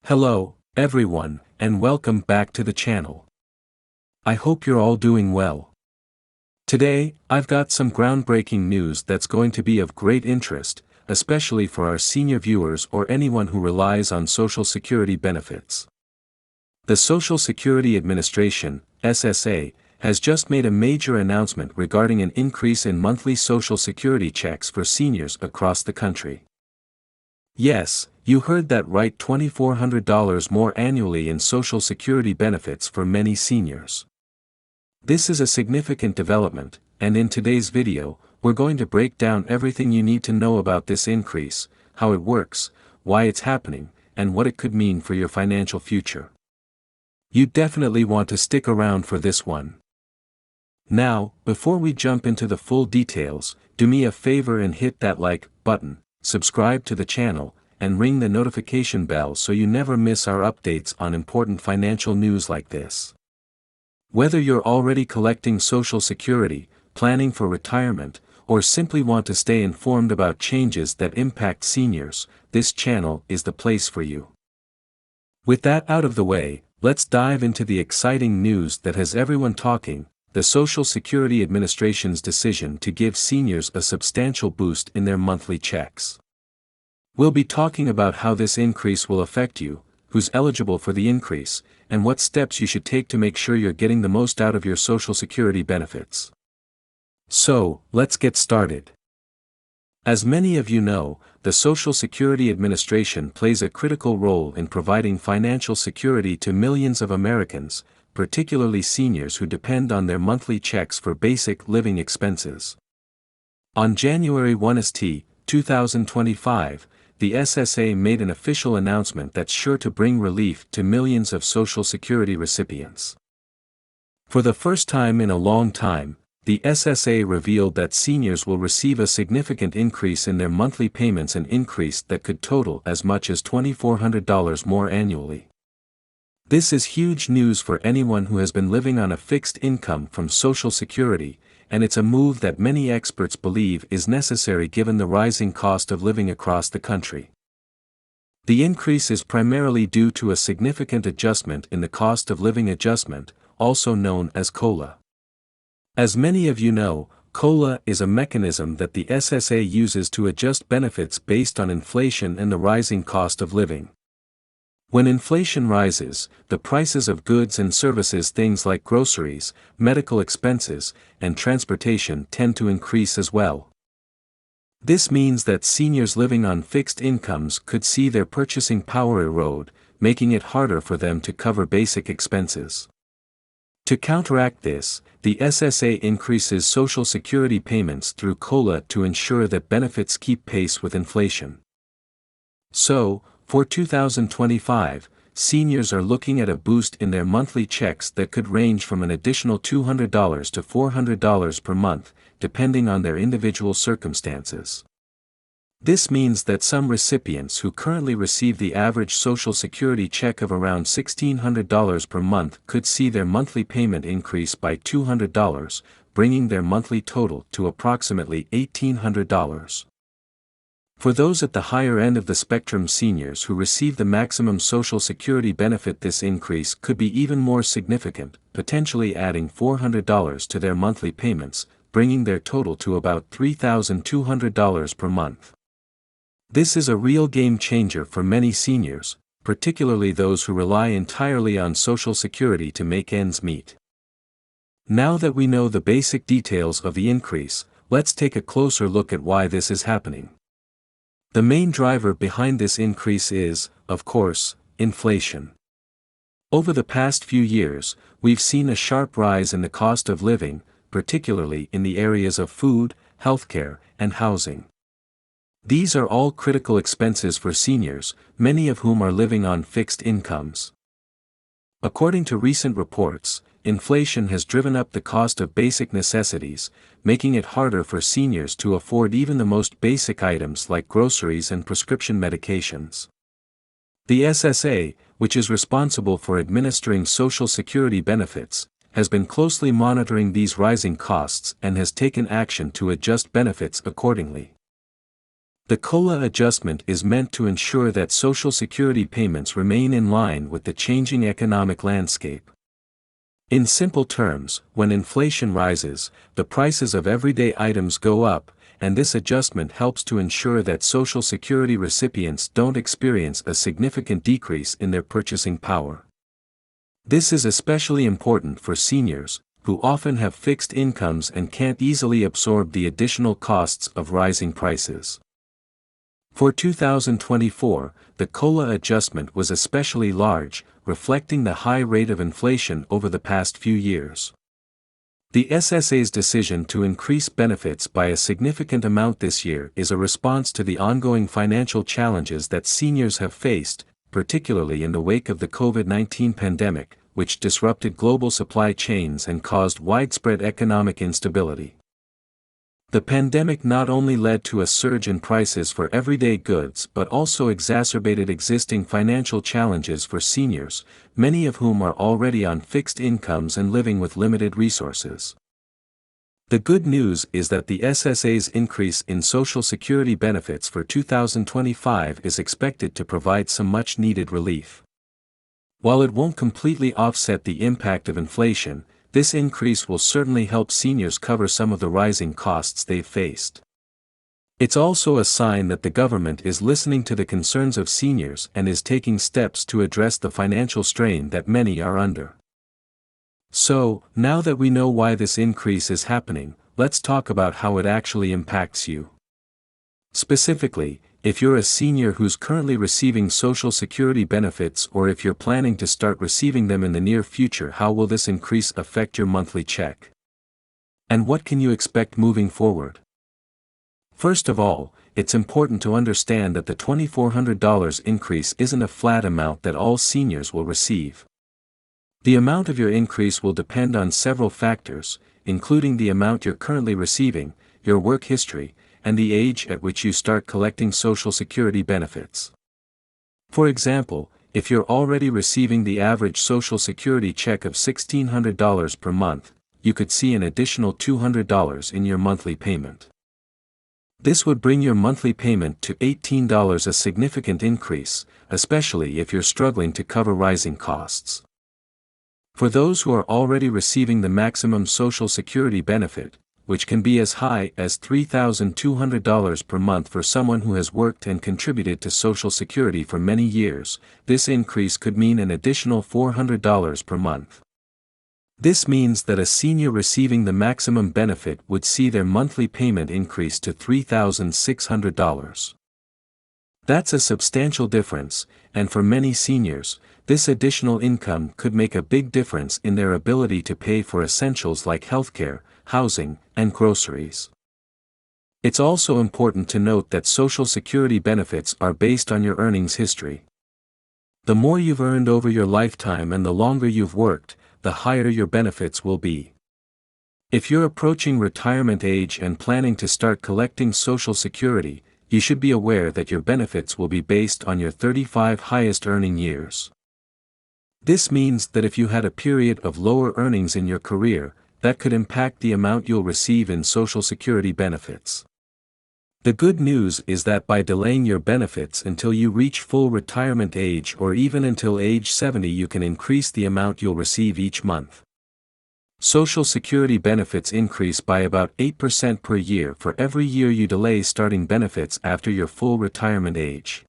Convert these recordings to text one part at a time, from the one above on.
Hello, everyone, and welcome back to the channel. I hope you're all doing well. Today, I've got some groundbreaking news that's going to be of great interest, especially for our senior viewers or anyone who relies on Social Security benefits. The Social Security Administration, SSA, has just made a major announcement regarding an increase in monthly Social Security checks for seniors across the country. Yes, you heard that right, $2,400 more annually in Social Security benefits for many seniors. This is a significant development, and in today's video, we're going to break down everything you need to know about this increase, how it works, why it's happening, and what it could mean for your financial future. You definitely want to stick around for this one. Now, before we jump into the full details, do me a favor and hit that like button, subscribe to the channel, and ring the notification bell so you never miss our updates on important financial news like this. Whether you're already collecting Social Security, planning for retirement, or simply want to stay informed about changes that impact seniors, this channel is the place for you. With that out of the way, let's dive into the exciting news that has everyone talking: the Social Security Administration's decision to give seniors a substantial boost in their monthly checks. We'll be talking about how this increase will affect you, who's eligible for the increase, and what steps you should take to make sure you're getting the most out of your Social Security benefits. So, let's get started. As many of you know, the Social Security Administration plays a critical role in providing financial security to millions of Americans, particularly seniors who depend on their monthly checks for basic living expenses. On January 1, 2025, the SSA made an official announcement that's sure to bring relief to millions of Social Security recipients. For the first time in a long time, the SSA revealed that seniors will receive a significant increase in their monthly payments, an increase that could total as much as $2,400 more annually. This is huge news for anyone who has been living on a fixed income from Social Security, and it's a move that many experts believe is necessary given the rising cost of living across the country. The increase is primarily due to a significant adjustment in the cost of living adjustment, also known as COLA. As many of you know, COLA is a mechanism that the SSA uses to adjust benefits based on inflation and the rising cost of living. When inflation rises, the prices of goods and services, things like groceries, medical expenses, and transportation, tend to increase as well. This means that seniors living on fixed incomes could see their purchasing power erode, making it harder for them to cover basic expenses. To counteract this, the SSA increases Social Security payments through COLA to ensure that benefits keep pace with inflation. So, for 2025, seniors are looking at a boost in their monthly checks that could range from an additional $200 to $400 per month, depending on their individual circumstances. This means that some recipients who currently receive the average Social Security check of around $1,600 per month could see their monthly payment increase by $200, bringing their monthly total to approximately $1,800. For those at the higher end of the spectrum, seniors who receive the maximum Social Security benefit, this increase could be even more significant, potentially adding $400 to their monthly payments, bringing their total to about $3,200 per month. This is a real game changer for many seniors, particularly those who rely entirely on Social Security to make ends meet. Now that we know the basic details of the increase, let's take a closer look at why this is happening. The main driver behind this increase is, of course, inflation. Over the past few years, we've seen a sharp rise in the cost of living, particularly in the areas of food, healthcare, and housing. These are all critical expenses for seniors, many of whom are living on fixed incomes. According to recent reports, inflation has driven up the cost of basic necessities, making it harder for seniors to afford even the most basic items like groceries and prescription medications. The SSA, which is responsible for administering Social Security benefits, has been closely monitoring these rising costs and has taken action to adjust benefits accordingly. The COLA adjustment is meant to ensure that Social Security payments remain in line with the changing economic landscape. In simple terms, when inflation rises, the prices of everyday items go up, and this adjustment helps to ensure that Social Security recipients don't experience a significant decrease in their purchasing power. This is especially important for seniors, who often have fixed incomes and can't easily absorb the additional costs of rising prices. For 2024, the COLA adjustment was especially large, reflecting the high rate of inflation over the past few years. The SSA's decision to increase benefits by a significant amount this year is a response to the ongoing financial challenges that seniors have faced, particularly in the wake of the COVID-19 pandemic, which disrupted global supply chains and caused widespread economic instability. The pandemic not only led to a surge in prices for everyday goods but also exacerbated existing financial challenges for seniors, many of whom are already on fixed incomes and living with limited resources. The good news is that the SSA's increase in Social Security benefits for 2025 is expected to provide some much-needed relief. While it won't completely offset the impact of inflation, this increase will certainly help seniors cover some of the rising costs they've faced. It's also a sign that the government is listening to the concerns of seniors and is taking steps to address the financial strain that many are under. So, now that we know why this increase is happening, let's talk about how it actually impacts you. Specifically, if you're a senior who's currently receiving Social Security benefits or if you're planning to start receiving them in the near future, how will this increase affect your monthly check? And what can you expect moving forward? First of all, it's important to understand that the $2,400 increase isn't a flat amount that all seniors will receive. The amount of your increase will depend on several factors, including the amount you're currently receiving, your work history, and the age at which you start collecting Social Security benefits. For example, if you're already receiving the average Social Security check of $1,600 per month, you could see an additional $200 in your monthly payment. This would bring your monthly payment to $18, a significant increase, especially if you're struggling to cover rising costs. For those who are already receiving the maximum Social Security benefit, which can be as high as $3,200 per month for someone who has worked and contributed to Social Security for many years, this increase could mean an additional $400 per month. This means that a senior receiving the maximum benefit would see their monthly payment increase to $3,600. That's a substantial difference, and for many seniors, this additional income could make a big difference in their ability to pay for essentials like healthcare, housing, and groceries. It's also important to note that Social Security benefits are based on your earnings history. The more you've earned over your lifetime and the longer you've worked, the higher your benefits will be. If you're approaching retirement age and planning to start collecting Social Security, you should be aware that your benefits will be based on your 35 highest earning years. This means that if you had a period of lower earnings in your career, that could impact the amount you'll receive in Social Security benefits. The good news is that by delaying your benefits until you reach full retirement age or even until age 70, you can increase the amount you'll receive each month. Social Security benefits increase by about 8% per year for every year you delay starting benefits after your full retirement age.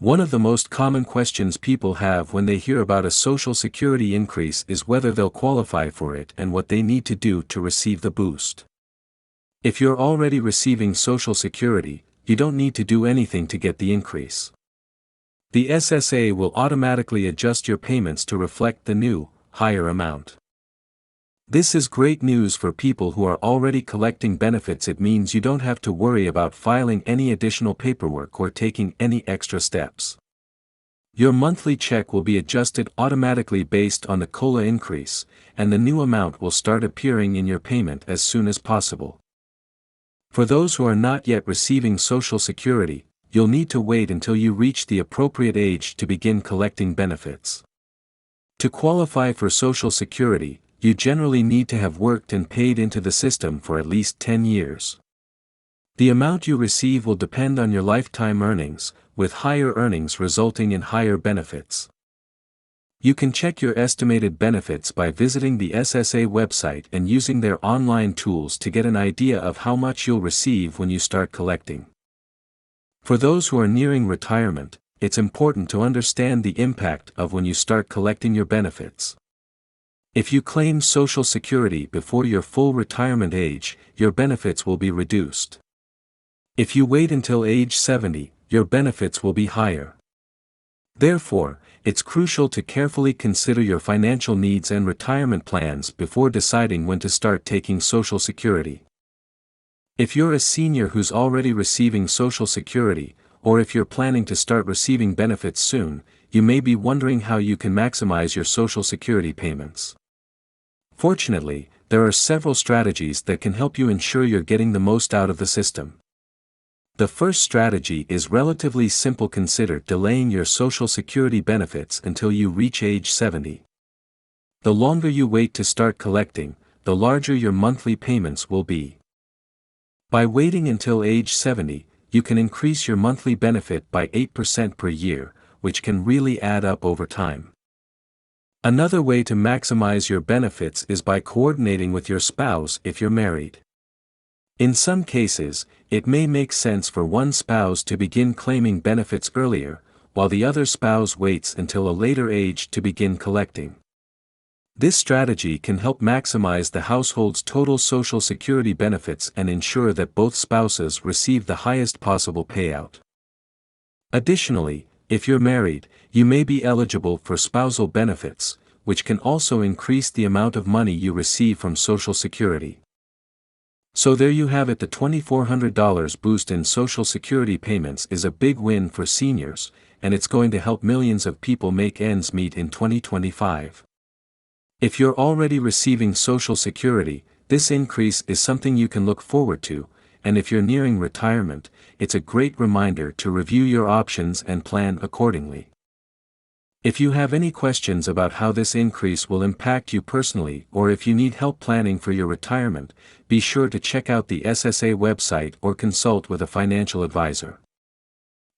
One of the most common questions people have when they hear about a Social Security increase is whether they'll qualify for it and what they need to do to receive the boost. If you're already receiving Social Security, you don't need to do anything to get the increase. The SSA will automatically adjust your payments to reflect the new, higher amount. This is great news for people who are already collecting benefits. It means you don't have to worry about filing any additional paperwork or taking any extra steps. Your monthly check will be adjusted automatically based on the COLA increase, and the new amount will start appearing in your payment as soon as possible. For those who are not yet receiving Social Security, you'll need to wait until you reach the appropriate age to begin collecting benefits. To qualify for Social Security, you generally need to have worked and paid into the system for at least 10 years. The amount you receive will depend on your lifetime earnings, with higher earnings resulting in higher benefits. You can check your estimated benefits by visiting the SSA website and using their online tools to get an idea of how much you'll receive when you start collecting. For those who are nearing retirement, it's important to understand the impact of when you start collecting your benefits. If you claim Social Security before your full retirement age, your benefits will be reduced. If you wait until age 70, your benefits will be higher. Therefore, it's crucial to carefully consider your financial needs and retirement plans before deciding when to start taking Social Security. If you're a senior who's already receiving Social Security, or if you're planning to start receiving benefits soon, you may be wondering how you can maximize your Social Security payments. Fortunately, there are several strategies that can help you ensure you're getting the most out of the system. The first strategy is relatively simple. Consider delaying your Social Security benefits until you reach age 70. The longer you wait to start collecting, the larger your monthly payments will be. By waiting until age 70, you can increase your monthly benefit by 8% per year, which can really add up over time. Another way to maximize your benefits is by coordinating with your spouse if you're married. In some cases, it may make sense for one spouse to begin claiming benefits earlier, while the other spouse waits until a later age to begin collecting. This strategy can help maximize the household's total Social Security benefits and ensure that both spouses receive the highest possible payout. Additionally, if you're married, you may be eligible for spousal benefits, which can also increase the amount of money you receive from Social Security. So there you have it. The $2,400 boost in Social Security payments is a big win for seniors, and it's going to help millions of people make ends meet in 2025. If you're already receiving Social Security, this increase is something you can look forward to, and if you're nearing retirement, it's a great reminder to review your options and plan accordingly. If you have any questions about how this increase will impact you personally, or if you need help planning for your retirement, be sure to check out the SSA website or consult with a financial advisor.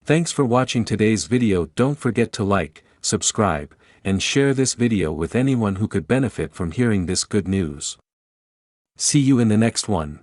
Thanks for watching today's video. Don't forget to like, subscribe, and share this video with anyone who could benefit from hearing this good news. See you in the next one.